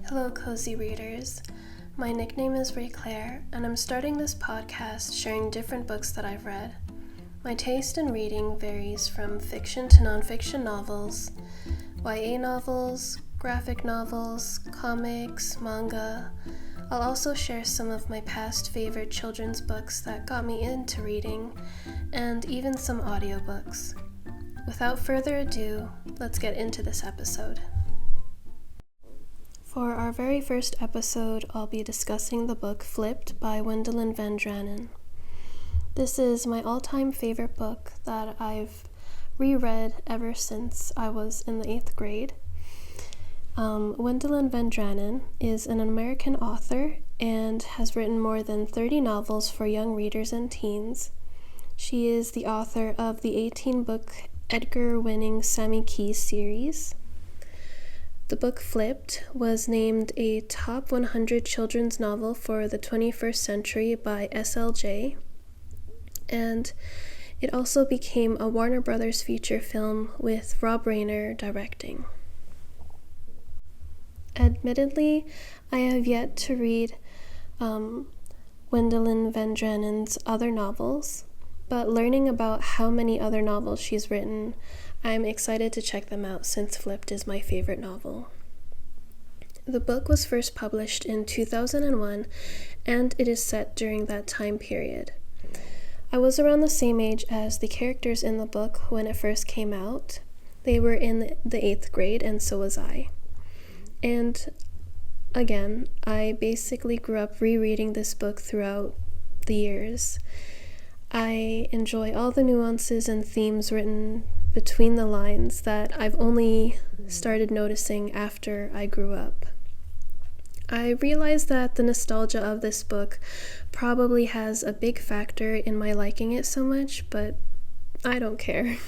Hello, cozy readers. My nickname is Ray Claire, and I'm starting this podcast sharing different books that I've read. My taste in reading varies from fiction to nonfiction novels, YA novels, graphic novels, comics, manga. I'll also share some of my past favorite children's books that got me into reading, and even some audiobooks. Without further ado, let's get into this episode. For our very first episode, I'll be discussing the book Flipped by Wendelin van Draanen. This is my all-time favorite book that I've reread ever since I was in the 8th grade. Wendelin van Draanen is an American author and has written more than 30 novels for young readers and teens. She is the author of the 18-book Edgar-winning Sammy Keys series. The book Flipped was named a top 100 children's novel for the 21st century by SLJ, and it also became a Warner Brothers feature film with Rob Reiner directing. Admittedly, I have yet to read Wendelin van Draanen's other novels, but learning about how many other novels she's written, I'm excited to check them out since Flipped is my favorite novel. The book was first published in 2001, and it is set during that time period. I was around the same age as the characters in the book when it first came out. They were in the 8th grade, and so was I. And again, I basically grew up rereading this book throughout the years. I enjoy all the nuances and themes written between the lines that I've only started noticing after I grew up. I realized that the nostalgia of this book probably has a big factor in my liking it so much, but I don't care.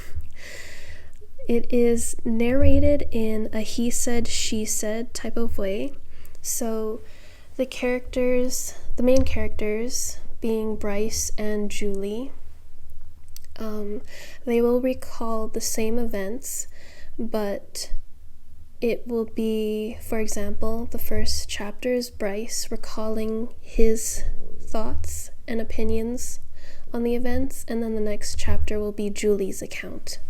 It is narrated in a he said, she said type of way, so the main characters, being Bryce and Julie, they will recall the same events, but it will be, for example, the first chapter is Bryce recalling his thoughts and opinions on the events, and then the next chapter will be Julie's account.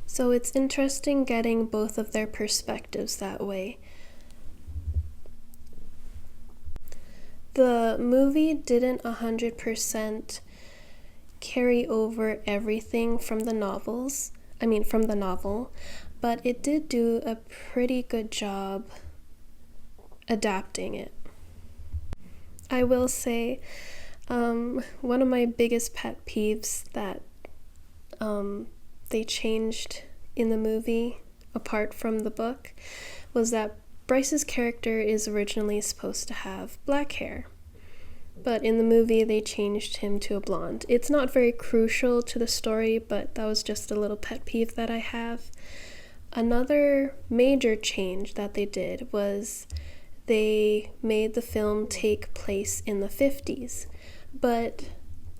So it's interesting getting both of their perspectives that way. The movie didn't 100% carry over everything from the novel, but it did do a pretty good job adapting it. I will say, one of my biggest pet peeves that they changed in the movie, apart from the book, was that Bryce's character is originally supposed to have black hair, but in the movie they changed him to a blonde. It's not very crucial to the story, but that was just a little pet peeve that I have. Another major change that they did was they made the film take place in the 50s, but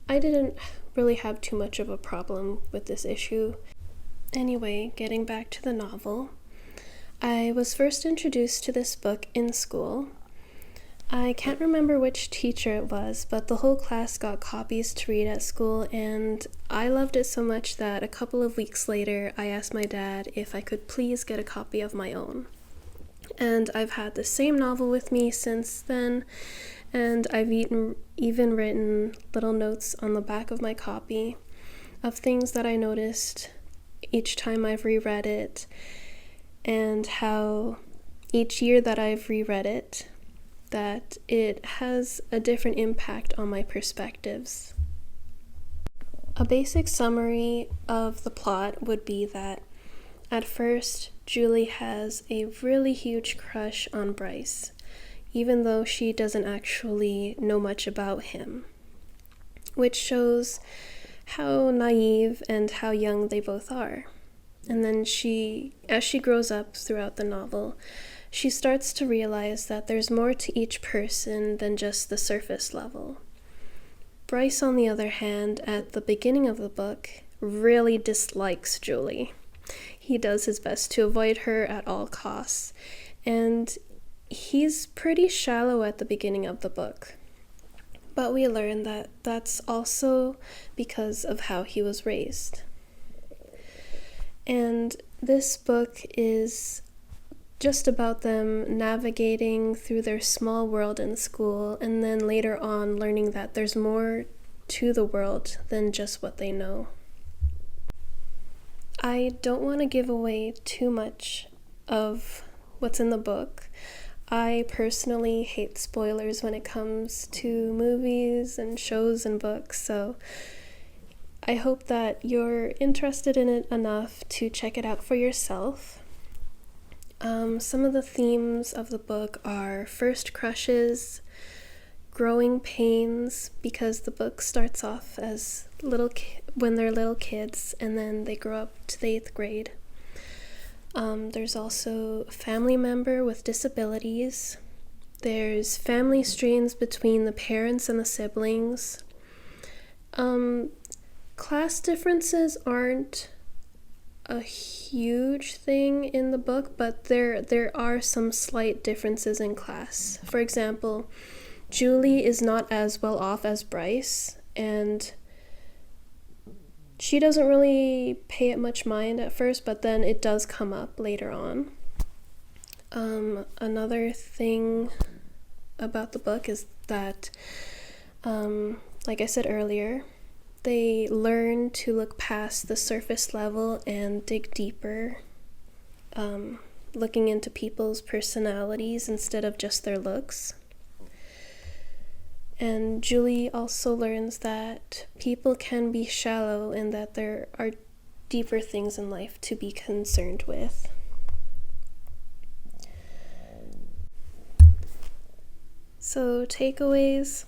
I didn't really have too much of a problem with this issue. Anyway, getting back to the novel, I was first introduced to this book in school. I can't remember which teacher it was, but the whole class got copies to read at school, and I loved it so much that a couple of weeks later, I asked my dad if I could please get a copy of my own. And I've had the same novel with me since then, and I've even written little notes on the back of my copy of things that I noticed each time I've reread it, and how each year that I've reread it, that it has a different impact on my perspectives. A basic summary of the plot would be that at first, Julie has a really huge crush on Bryce, even though she doesn't actually know much about him, which shows how naive and how young they both are. And then as she grows up throughout the novel, she starts to realize that there's more to each person than just the surface level. Bryce, on the other hand, at the beginning of the book, really dislikes Julie. he does his best to avoid her at all costs. And he's pretty shallow at the beginning of the book. But we learn that that's also because of how he was raised. And this book is just about them navigating through their small world in school, and then later on learning that there's more to the world than just what they know. I don't want to give away too much of what's in the book. I personally hate spoilers when it comes to movies and shows and books, so I hope that you're interested in it enough to check it out for yourself. Some of the themes of the book are first crushes, growing pains, because the book starts off as when they're little kids and then they grow up to the 8th grade. There's also a family member with disabilities. There's family strains between the parents and the siblings. Class differences aren't a huge thing in the book, but there are some slight differences in class. For example, Julie is not as well off as Bryce, and she doesn't really pay it much mind at first, but then it does come up later on. Another thing about the book is that, like I said earlier, they learn to look past the surface level and dig deeper, looking into people's personalities instead of just their looks. And Julie also learns that people can be shallow and that there are deeper things in life to be concerned with. So, takeaways.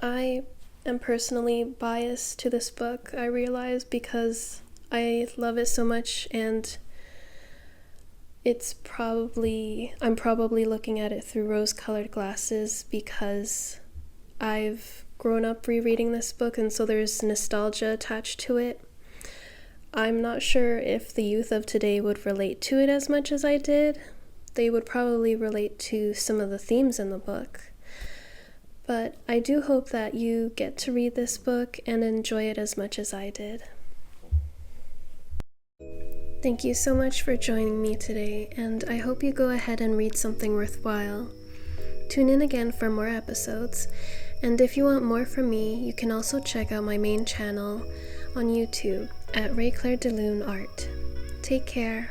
I am personally biased to this book, I realize, because I love it so much, and I'm probably looking at it through rose-colored glasses because I've grown up rereading this book, and so there's nostalgia attached to it. I'm not sure if the youth of today would relate to it as much as I did. They would probably relate to some of the themes in the book. But I do hope that you get to read this book and enjoy it as much as I did. Thank you so much for joining me today, and I hope you go ahead and read something worthwhile. Tune in again for more episodes, and if you want more from me, you can also check out my main channel on YouTube at Ray Claire DeLune Art. Take care.